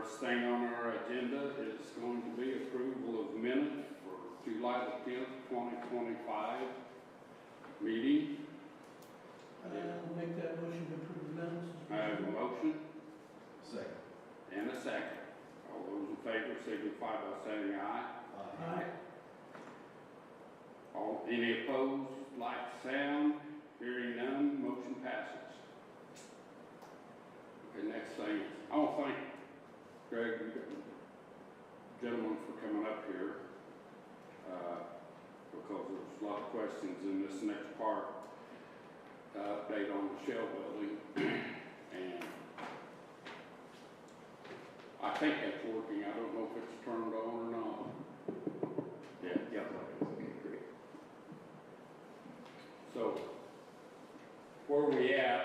First thing on our agenda is going to be approval of minutes for July the 10th, 2025 meeting. I'll make that motion to approve the minutes. I have a motion Second. and a second. All those in favor signify by saying aye. Aye. Any opposed, like sound? Hearing none, motion passes. Okay, next thing is, I want to thank Greg, gentlemen, for coming up here because there's a lot of questions in this next part, update on the Shell building, and I think that's working. I don't know if it's turned on or not. Yeah. Okay, great. So, where we at?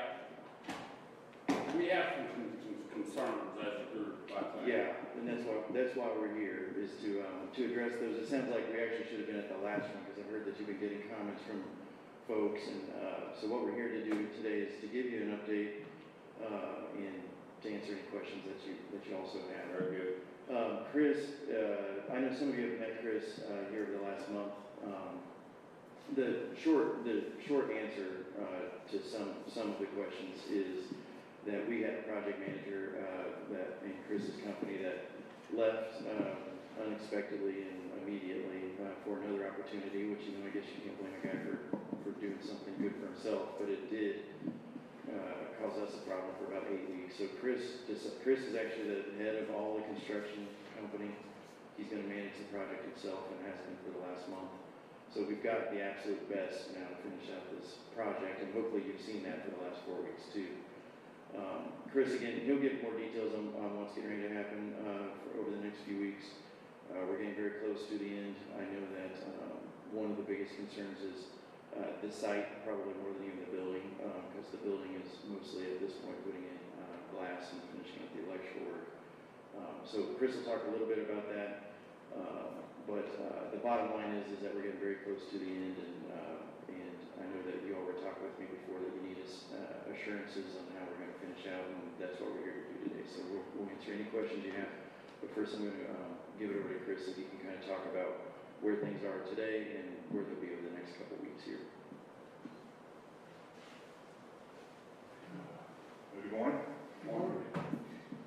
We have some concerns as a group, I think. Yeah, and that's why we're here, is to address those. It sounds like we actually should have been at the last one, because I've heard that you've been getting comments from folks, and so what we're here to do today is to give you an update and to answer any questions that you also have. Very good. Chris, I know some of you have met Chris here over the last month. The short answer to some of the questions is that we had a project manager that in Chris's company that left unexpectedly and immediately for another opportunity, which, you know, I guess you can't blame a guy for doing something good for himself, but it did cause us a problem for about 8 weeks. So Chris is actually the head of all the construction company. He's going to manage the project himself and has been for the last month. So we've got the absolute best now to finish out this project, and hopefully you've seen that for the last 4 weeks too. Chris, again, he'll give more details on what's getting ready to happen over the next few weeks. We're getting very close to the end. I know that one of the biggest concerns is the site, probably more than even the building, because the building is mostly at this point putting in glass and finishing up the electrical work. So Chris will talk a little bit about that. But the bottom line is that we're getting very close to the end, and I know that you all were talking with me before that you need assurances on how we're going to finish out, and that's what we're here to do today. So we'll answer any questions you have. But first, I'm going to give it over to Chris so he can kind of talk about where things are today and where they'll be over the next couple of weeks here. Good morning. Morning.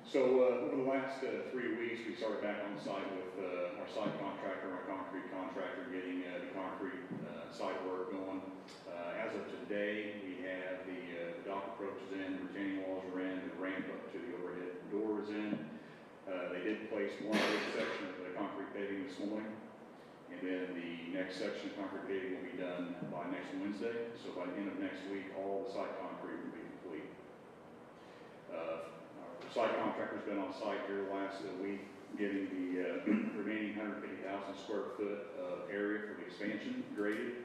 So over the last 3 weeks, we started back on site with our site contractor, our concrete contractor, getting the concrete site work going. As of today, we have the dock approaches in, retaining walls are in, the ramp up to the overhead door is in. They did place one big section of the concrete paving this morning, and then the next section of concrete paving will be done by next Wednesday. So by the end of next week, all the site concrete will be complete. Our site contractor's been on site here the last week, getting the remaining 150,000 square foot of area for the expansion graded.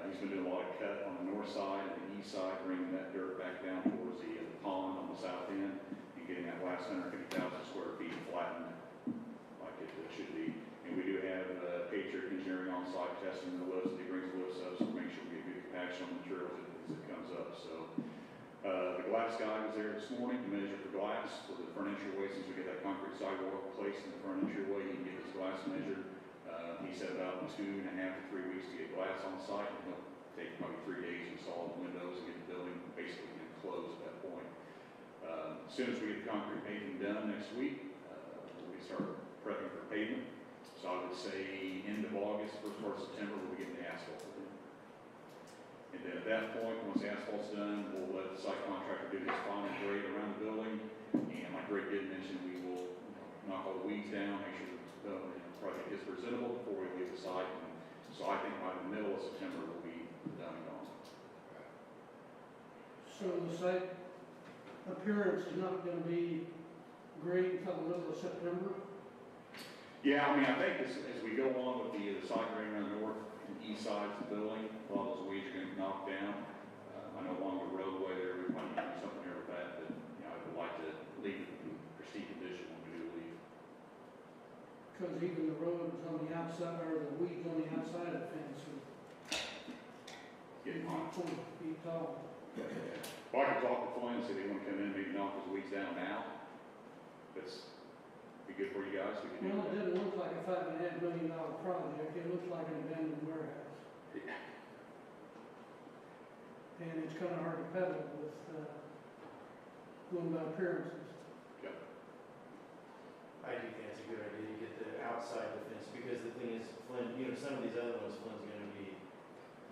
He's been doing a lot of cut on the north side and the east side, bringing that dirt back down towards the pond on the south end, and getting that last 150,000 square feet flattened like it should be. And we do have Patriot Engineering on site testing the lifts. He brings the lifts up, so make sure we get good compaction on materials as it comes up. So the glass guy was there this morning to measure for glass for the front entryway. Since we get that concrete sidewalk placed in the front entryway, he can get his glass measured. He said about 2.5 to 3 weeks to get glass on site, and he'll take probably 3 days to install the windows and get the building basically enclosed at that point. As soon as we get the concrete paving done next week, we start prepping for pavement. So I would say end of August, first part of September, we'll be getting the asphalt in. And then at that point, once the asphalt's done, we'll let the site contractor do his final grade around the building. And like Greg did mention, we will knock all the weeds down, make sure the project is presentable before we leave the site. And so I think by the middle of September, we'll be done and gone. So the site appearance is not going to be great until the middle of September? Yeah, I mean, I think as we go on with the site grading around the north and east sides of the building, a lot of those weeds are going to be knocked down. I know along the roadway there, we might do something there with that, but you know, I would like to leave it in pristine condition when we do leave. Because even the roads on the outside, or the weeds on the outside of the fence Getting are hot. 20 feet tall. Well, I can talk to Flynn, see if they want to come in, maybe knock those weeds down now. But be good for you guys, we can do Well, it that. didn't look like a $5.5 million project, it looks like an abandoned warehouse. And it's kinda hard to peddle with, going by appearances. I do think it's a good idea to get the outside the fence, because the thing is, Flynn, you know, some of these other ones, Flynn's gonna be,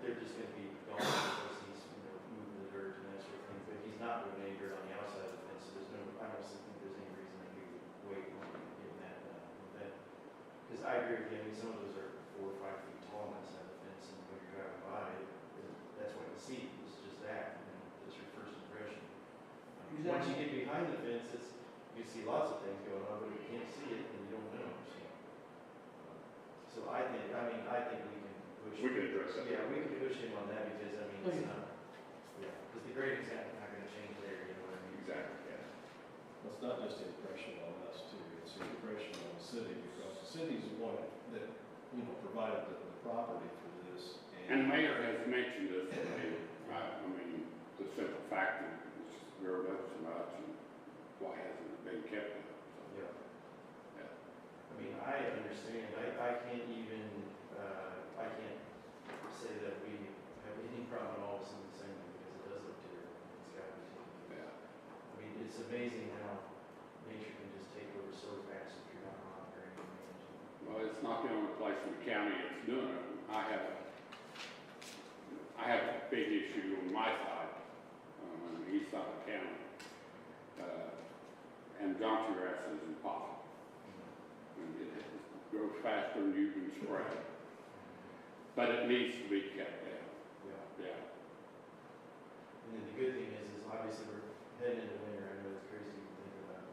they're just gonna be gone because he's, you know, moving the dirt and that sort of thing, but he's not moving any dirt on the outside of the fence, so there's no, I don't think there's any reason that he would wait on getting that done. Because I agree with you, I mean, some of those are 4 or 5 feet tall on that side of the fence, and when you're driving by, that's what you see, it's just that, you know, just your first impression. Once you get behind the fence, it's, you see lots of things going on, but if you can't see it, then you don't know, so I think we can push. We can address that. Yeah, we can push him on that, because, I mean, it's not, yeah, because the grading's not gonna change there, you know what I mean? Exactly, yeah. Well, it's not just an impression on us too, it's an impression on the city, because the city's the one that, you know, provided the property for this. And the mayor has mentioned this today, I mean, the simple fact that it's grown up so much, and why hasn't it been kept up? So, Yeah. yeah. I mean, I understand, I can't even, I can't say that we have any problem at all with some of the saying, because it does look terrible, it's gotta be taken care of. Yeah. I mean, it's amazing how nature can just take over so fast if you're not monitoring and managing. Well, it's not the only place in the county that's doing it. I have a big issue on my side, on the east side of the county. And donkey grass is impossible. And it grows faster than you can spray. But it needs to be kept down, Yeah. yeah. And then the good thing is obviously we're heading into winter, I know it's crazy to think about,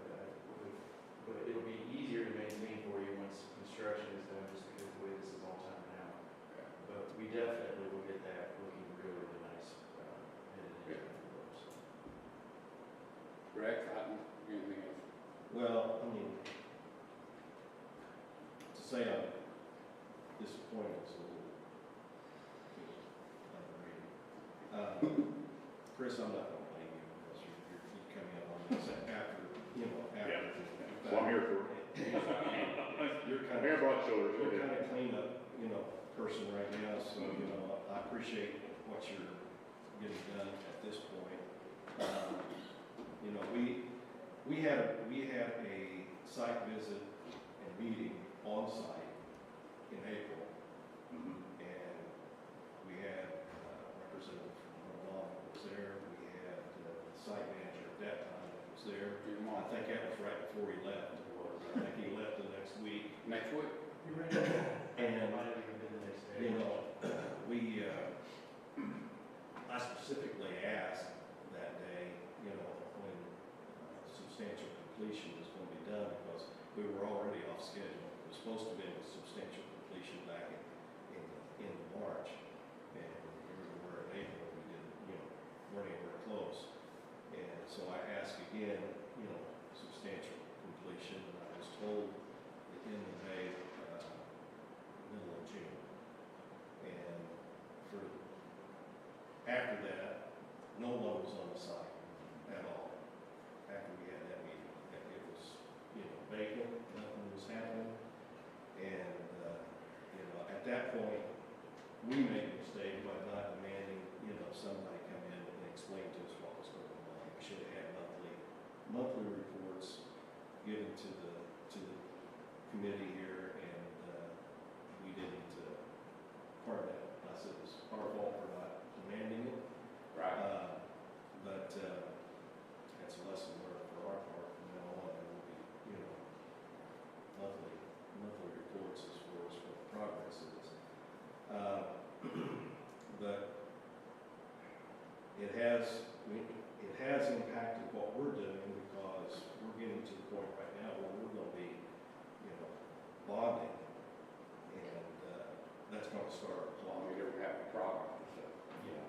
but it'll be easier to maintain for you once construction is done, just because of the way this is all timed out. Yeah. But we definitely will get that looking really, really nice, headed into Yeah. winter, so. Rex, anything else? Well, I mean, to say I'm disappointed is a little, Chris, I'm not gonna blame you, because you're coming up on this after, you know, after. That's what I'm here for. You're I kind got of, broad shoulders, go you're ahead. kind of cleanup, you know, person right now, so, you know, I appreciate what you're getting done at this point. You know, we had a site visit and meeting on site in April, Mhm. and we had representative from Law was there, we had the site manager at that time that was there. I think that was right before he left, I think he left the next week. Next week? You ready? It might have even been the next day. You know, I specifically asked that day, you know, when substantial completion was going to be done, because we were already off schedule. It was supposed to be a substantial completion back in March, and here we were in April, we didn't, you know, weren't anywhere close. And so I asked again, you know, substantial completion, and I was told at the end of May, middle of June. And after that, no one was on the site at all, after we had that meeting. It was, you know, vacant, nothing was happening. And, you know, at that point, we made a mistake by not demanding, you know, somebody come in and explain to us what was going on. We should have had monthly reports given to the committee here, and we didn't, part of that, I said, it was our fault for not demanding it. Right. But that's a lesson learned for our part from now on. There will be, you know, monthly reports as far as what the progress is. But it has impacted what we're doing, because we're getting to the point right now where we're going to be, you know, bonding, and that's going to start our clock. We don't have a problem, so. Yeah,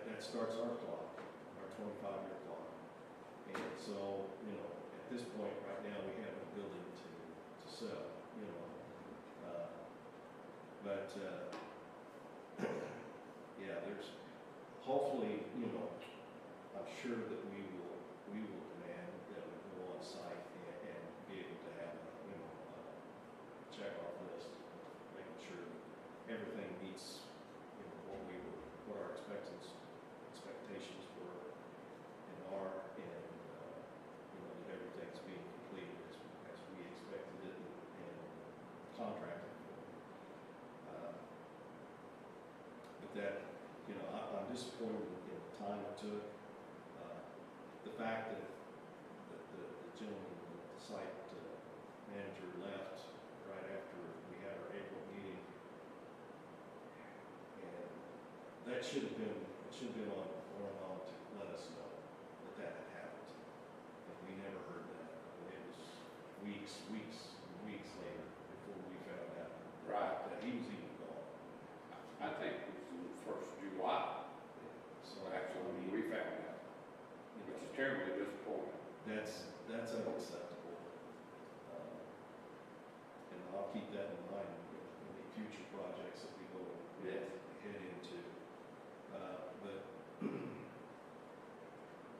that starts our clock, our 25-year clock. And so, you know, at this point right now, we have an ability to sell, you know. But yeah, there's, hopefully, you know, I'm sure that we will demand that we go on site and be able to disappointed in the time it took. The fact that the gentleman, the site manager left right after we had our April meeting. And that should have been on to let us know that had happened. And we never heard that. And it was weeks later before we found out Right. that he was even gone. I think it was in the first of July, So actually, when we found out, you which know, is terribly disappointing. that's unacceptable. And I'll keep that in mind in the future projects that we go Yes. head into. But, you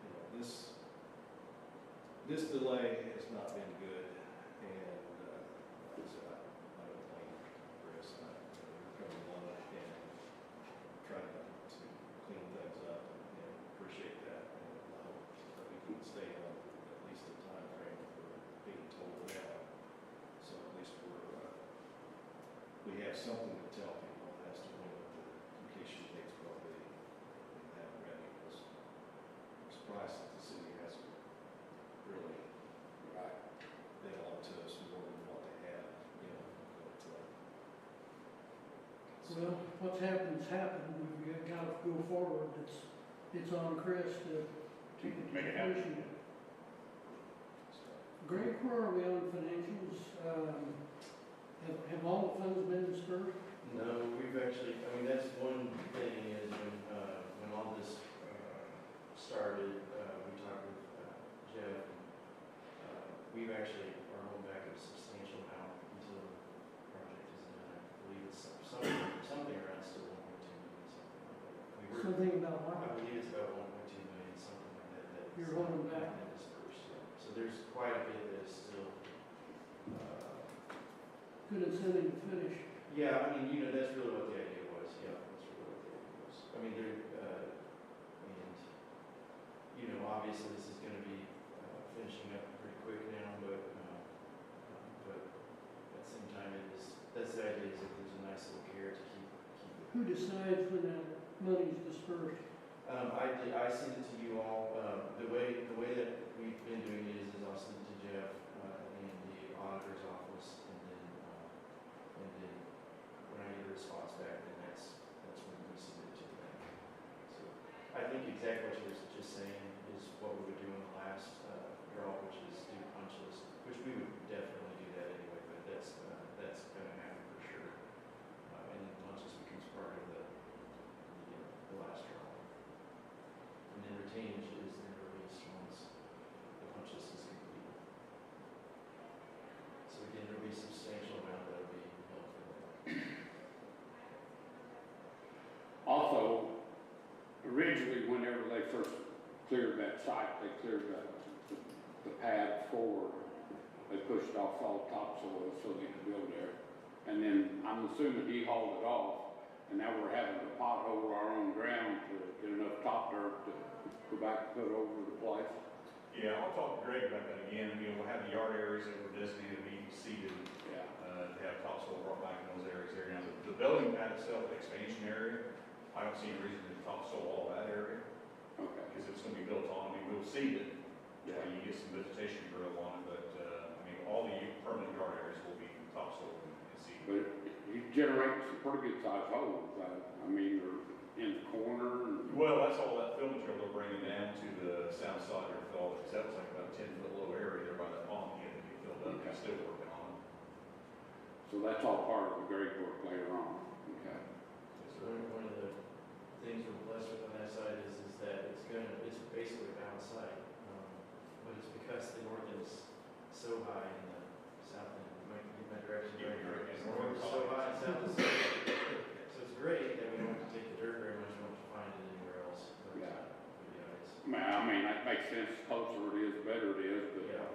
know, this delay has not been good, and, like I said, I don't blame Chris. You're coming along and trying to clean things up, and appreciate that. And I hope that we can stay on at least the time frame that we're being told now. So at least we have something to tell people as to when the completion date's going to be, and have it ready, because I'm surprised that the city hasn't really Right. been on to us more than what they have, you know, but, Well, what's happened's happened, we've got to go forward, it's on Chris to take it to Make it happen. completion. so, Greg, where are we on financials? Have all the funds been dispersed? No, we've actually, I mean, that's one thing is when all this started, we talked with Jeff, and we've actually are holding back a substantial amount until the project is done. I believe it's something around still 1.2 million, something like that. We were, Something about I what? believe it's about 1.2 million, something like that. You're holding back. That dispersed, yeah. So there's quite a bit that is still, Good incentive to finish. yeah, I mean, you know, that's really what the idea was, yeah, that's really what the idea was. I mean, and, you know, obviously this is gonna be, finishing up pretty quick now, but at the same time, that's the idea, is that there's a nice little carrot to keep it. Who decides when that money's dispersed? I send it to you all, the way that we've been doing it is I'll send it to Jeff, in the auditor's office, and then when I get a response back, then that's when we submit it to them. So, I think exactly what you were just saying is what we would do in the last, draw, which is do punch list, which we would definitely do that anyway, but that's gonna happen for sure. And then punch list becomes part of the last draw. And then retainage is then released once the punch list is complete. So again, there'll be a substantial amount that'll be held for that. Also, originally, whenever they first cleared that site, they cleared the pad forward. They pushed off all topsoil so they could build there. And then I'm assuming he hauled it off, and now we're having to pothole our own ground to get enough top dirt to go back and put over the place. Yeah, I'll talk to Greg about that again. You know, we'll have the yard areas that were designated to be seeded, Yeah. to have topsoil brought back in those areas there. Now, the building pad itself, the expansion area, I don't see any reason to topsoil all that area, Okay. because it's gonna be built on, I mean, we'll seed it, Yeah. you get some vegetation grow on it, but, I mean, all the permanent yard areas will be topsoil and seeded. But you generate some pretty good sized holes. I mean, they're in the corner and. Well, that's all that fill material they're bringing down to the south side there, Phil, because that was like about a 10-foot low area there by that pond, had to be filled up, they're still working on it. So that's all part of the grade work later on. Okay. So one of the things we're blessed with on that side is that it's basically a balanced site. But it's because the north end is so high and the south end, you might get my direction Yeah, right. you're right. It's north is so high and south is so low. So it's great that we don't have to take the dirt very much, we don't have to find it anywhere else. But, Yeah. It's, I mean, that makes sense. The closer it is, the better it is, but yeah.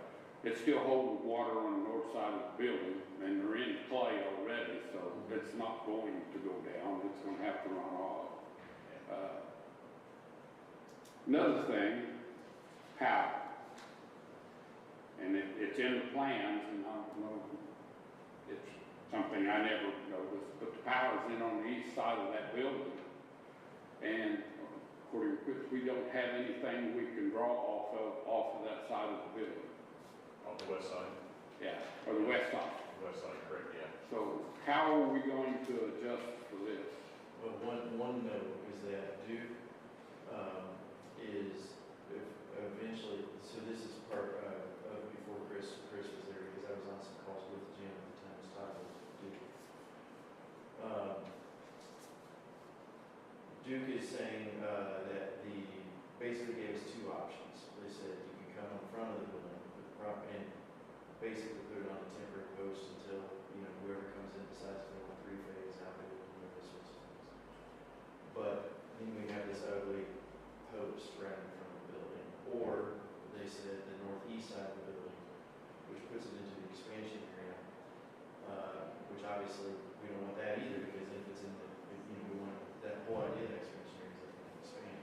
it's still holding water on the north side of the building, and they're in clay already, so it's not going to go down. It's gonna have to run off. Another thing, power. And it's in the plans, and I don't know, it's something I never noticed, but the power's in on the east side of that building. And according to Chris, we don't have anything we can draw off of that side of the building. On the west side, Yeah, or the west side. west side, correct, yeah. So how are we going to adjust for this? Well, one note is that Duke, is eventually, so this is part of before Chris was there, because I was on some calls with Jim at the time, was talking with Duke. Duke is saying, that basically gave us two options. They said you can come in front of the building with the and basically put it on a temporary post until, whoever comes in decides to go on three-phase, how they will do those sorts of things. But then we have this ugly post right in front of the building. Or they said the northeast side of the building, which puts it into the expansion area, which obviously we don't want that either, because if it's in the, we want that whole idea of expansion area is that we can expand.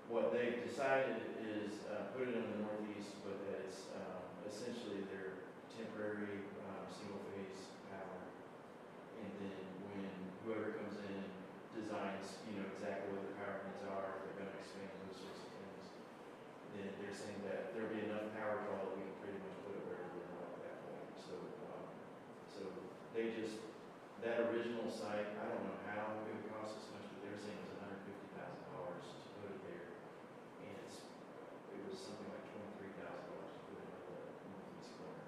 What they decided is put it in the northeast, but that it's essentially their temporary single-phase power. And then when whoever comes in and designs, exactly what their power needs are, if they're going to expand those sorts of things, then they're saying that there'll be enough power draw that we can pretty much put it wherever we want at that point. So they just, that original site, I don't know how it would cost us much, but they were saying it was $150,000 to put it there. And it was something like $23,000 to put it in the northeast corner.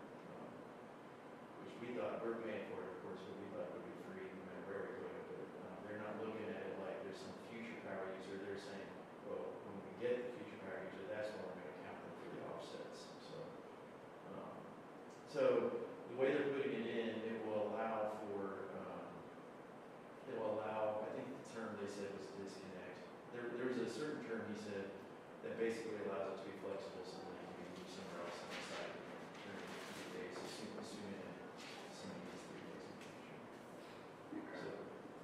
Which we thought, we're paying for it, of course, but we thought it would be free no matter where we put it. But they're not looking at it like there's some future power user. They're saying, well, when we get the future power user, that's when we're going to count them for the offsets. So the way they're putting it in, it will allow for, I think the term they said was disconnect. There was a certain term he said that basically allows it to be flexible so that you can move somewhere else on the site during the days, assuming that some of these 3 days in the future. Okay. So,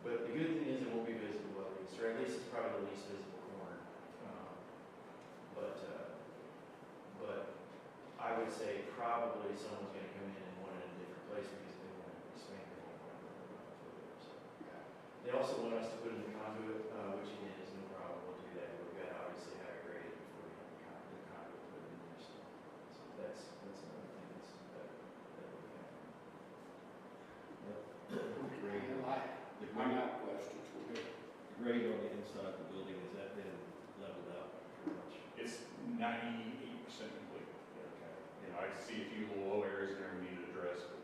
but the good thing is it won't be visible at least, or at least it's probably the least visible corner. But I would say probably someone's going to come in and want it in a different place because they want to expand it. They also want us to put in the conduit, which again is no problem. We'll do that. We've got to obviously have it graded before we have the conduit put in there. So that's another thing that we have. The grade, the I'm grade, out of questions. We're good. the grade on the inside of the building, has that been leveled out pretty much? It's 98% complete. Okay. I see a few little low areas there we need to address, but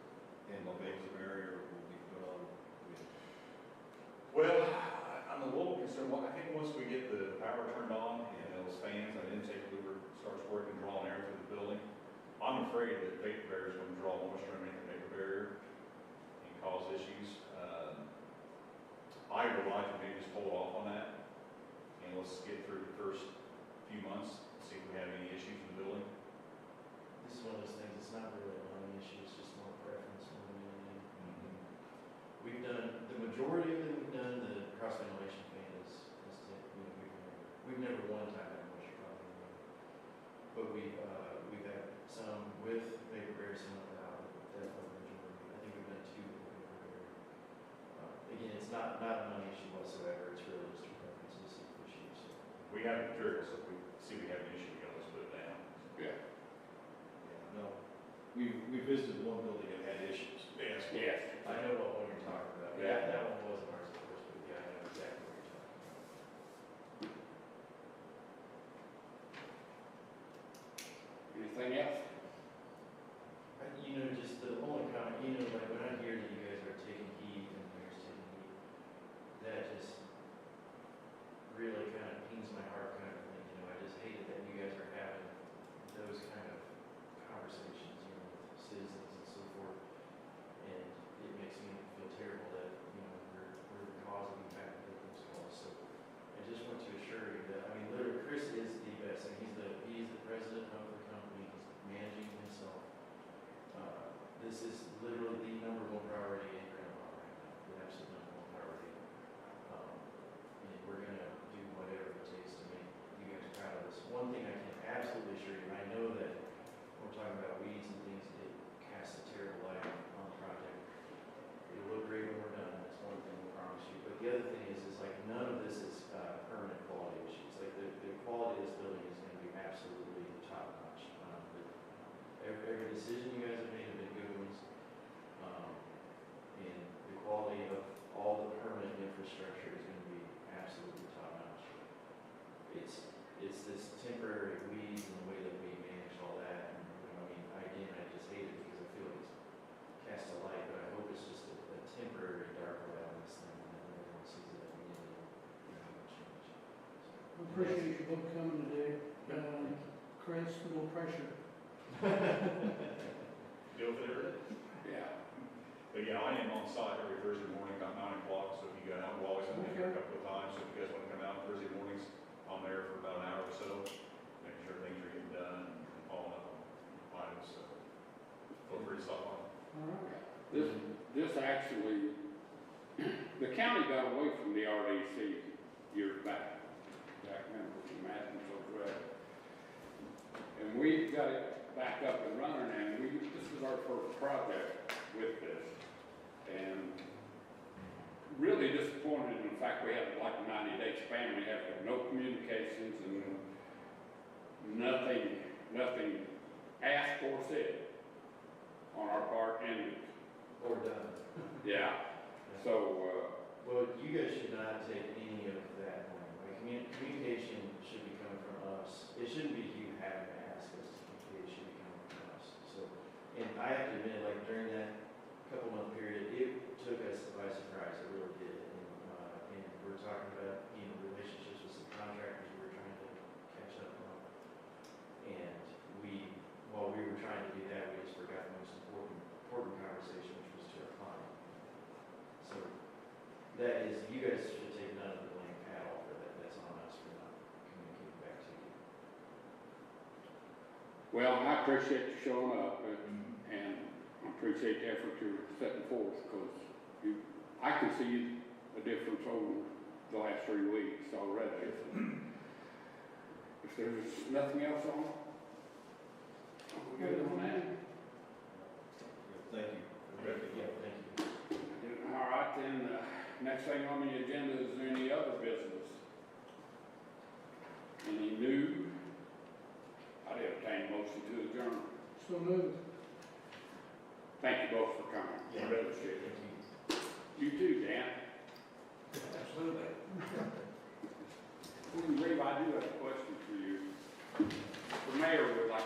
And the vapor barrier will be put on with, well, I'm a little concerned. Well, I think once we get the power turned on and those fans and intake louver starts working, drawing air through the building, I'm afraid that vapor barrier is going to draw moisture and make the vapor barrier and cause issues. I would like to maybe just hold off on that and let's get through the first few months, see if we have any issues in the building. This is one of those things. It's not really a money issue. It's just more preference more than anything. We've done the majority of it. We've done the cross ventilation fan we've never one time had a moisture problem. But we've had some with vapor barrier, some without. Definitely the majority. I think we've done 2 with vapor barrier. Again, it's not a money issue whatsoever. It's really just a preference issue. So. We have materials, so if we see we have an issue, we can always put it down. Yeah. yeah, no. We visited one building that had issues. Yes. Yes. I know what one you're talking about. Yeah. That one wasn't ours, of course, but yeah, I know exactly what you're talking about. Anything else? Just the only comment, like when I hear that you guys are taking heat and there's taking heat, that just really kind of pains my heart kind of thing. I just hate it that you guys are having those kind of conversations, with citizens and so forth. And it makes me feel terrible that, we're the cause of you having to make those calls. So I just want to assure you that, literally, Chris is the best. He's the president of the company. He's managing himself. This is literally the #1 priority in Grandma right now. The absolute #1 priority. And we're going to do whatever it takes to make you guys proud of us. One thing I can absolutely assure you, I know that when we're talking about weeds and things, it casts a terrible light on the project. It'll look great when we're done. That's one thing we promise you. But the other thing is like none of this is permanent quality issues. decisions you guys have made have been good ones. And the quality of all the permanent infrastructure is gonna be absolutely top notch. It's this temporary weeds and the way that we manage all that, and, I mean, I just hate it because I feel like it's cast a light, but I hope it's just a temporary dark cloud on this thing, and then everyone sees it at the end of change. I appreciate you both coming today. Chris, a little pressure. Deal with it. Yeah. But yeah, I am on site every Thursday morning about 9 o'clock, so if you guys, I'm always in there a couple of times, so if you guys want to come out Thursday mornings, I'm there for about an hour or so, making sure things are getting done and following up on items, so feel free to stop by. All right. This actually, the county got away from the RDC years back. Jack remembers the Matthews was right. And we got it back up and running, and this was our first project with this. And really disappointed in the fact we had like a 90-day span, we had no communications and nothing asked or said on our part, and Or done. yeah, so, Well, you guys should not take any of that blame. Like, communication should be coming from us. It shouldn't be you having to ask us to communicate, it should be coming from us. So, and I have to admit, like, during that couple month period, it took us by surprise, it really did. And we're talking about, relationships with some contractors we were trying to catch up on. And while we were trying to do that, we just forgot the most important conversation, which was to our client. So, that is, you guys should take none of the blame at all for that. That's on us for not communicating back to you. well, I appreciate you showing up, and I appreciate the effort you're setting forth, because I can see a difference over the last 3 weeks already. If there's nothing else on, we good on that? Thank you. Yeah, thank you. All right, then, next thing on the agenda is any other business? Any new? I'd entertain a motion to adjourn. So moved. Thank you both for coming. Yeah. I really appreciate it. Thank you. You too, Dan. Absolutely. Believe I do have a question for you. The mayor would like